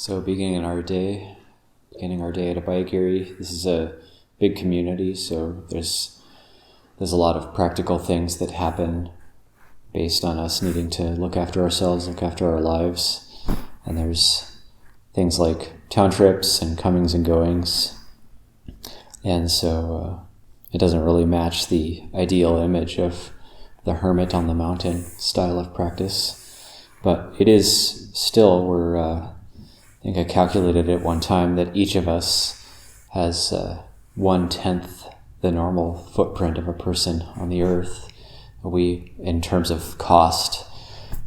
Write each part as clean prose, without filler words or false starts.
So beginning our day at Abhayagiri, this is a big community, so there's a lot of practical things that happen based on us needing to look after ourselves, look after our lives. And there's things like town trips and comings and goings. And so it doesn't really match the ideal image of the hermit on the mountain style of practice. But it is still, I think I calculated at one time that each of us has 1/10 the normal footprint of a person on the earth. We, in terms of cost,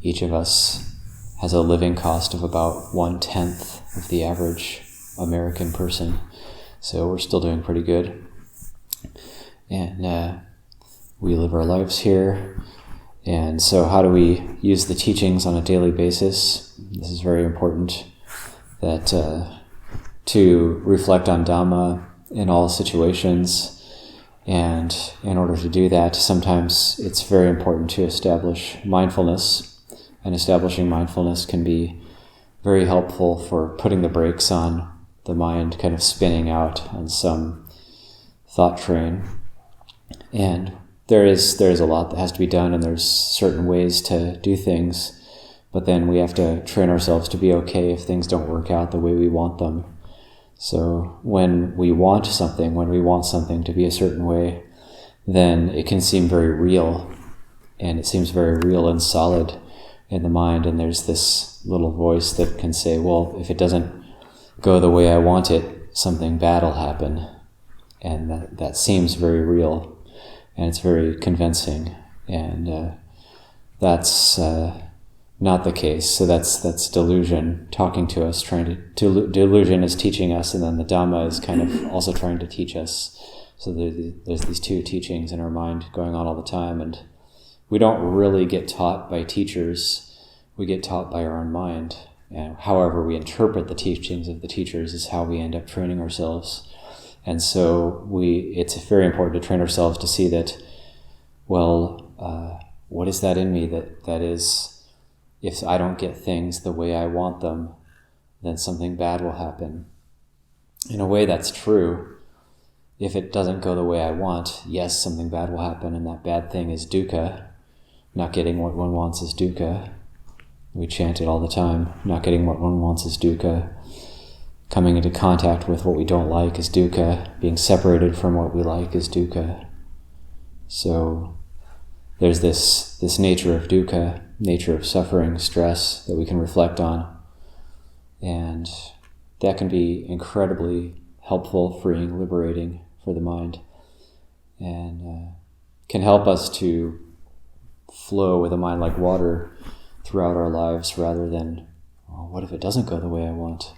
each of us has a living cost of about 1/10 of the average American person. So we're still doing pretty good. And we live our lives here. And so how do we use the teachings on a daily basis? This is very important, that to reflect on Dhamma in all situations. And in order to do that, sometimes it's very important to establish mindfulness. And establishing mindfulness can be very helpful for putting the brakes on the mind kind of spinning out on some thought train. And there's a lot that has to be done, and there's certain ways to do things, but then we have to train ourselves to be okay if things don't work out the way we want them. So when we want something to be a certain way, then it can seem very real, and it seems very real and solid in the mind, and there's this little voice that can say, well, if it doesn't go the way I want it, something bad will happen. And that seems very real, and it's very convincing, and that's not the case. So that's delusion talking to us, delusion is teaching us, and then the Dhamma is kind of also trying to teach us. So there's these two teachings in our mind going on all the time, and we don't really get taught by teachers, we get taught by our own mind. And however we interpret the teachings of the teachers is how we end up training ourselves. And so it's very important to train ourselves to see that, well, what is that in me that is, if I don't get things the way I want them, then something bad will happen. In a way, that's true. If it doesn't go the way I want, yes, something bad will happen, and that bad thing is dukkha. Not getting what one wants is dukkha. We chant it all the time. Not getting what one wants is dukkha. Coming into contact with what we don't like is dukkha. Being separated from what we like is dukkha. So there's this nature of dukkha, nature of suffering, stress that we can reflect on. And that can be incredibly helpful, freeing, liberating for the mind. And can help us to flow with a mind like water throughout our lives, rather than, oh, what if it doesn't go the way I want?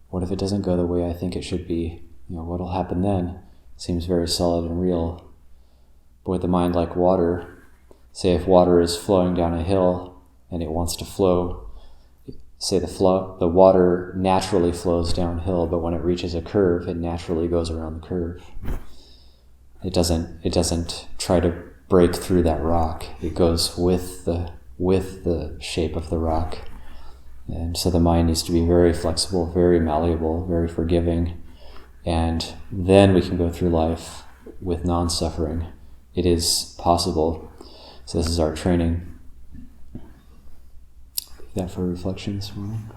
What if it doesn't go the way I think it should be? What'll happen then? Seems very solid and real. But with a mind like water, say if water is flowing down a hill and it wants to flow, say the water naturally flows downhill, but when it reaches a curve, it naturally goes around the curve. It doesn't try to break through that rock. It goes with the shape of the rock. And so the mind needs to be very flexible, very malleable, very forgiving, and then we can go through life with non-suffering. It is possible. So this is our training. Leave that for reflection this morning.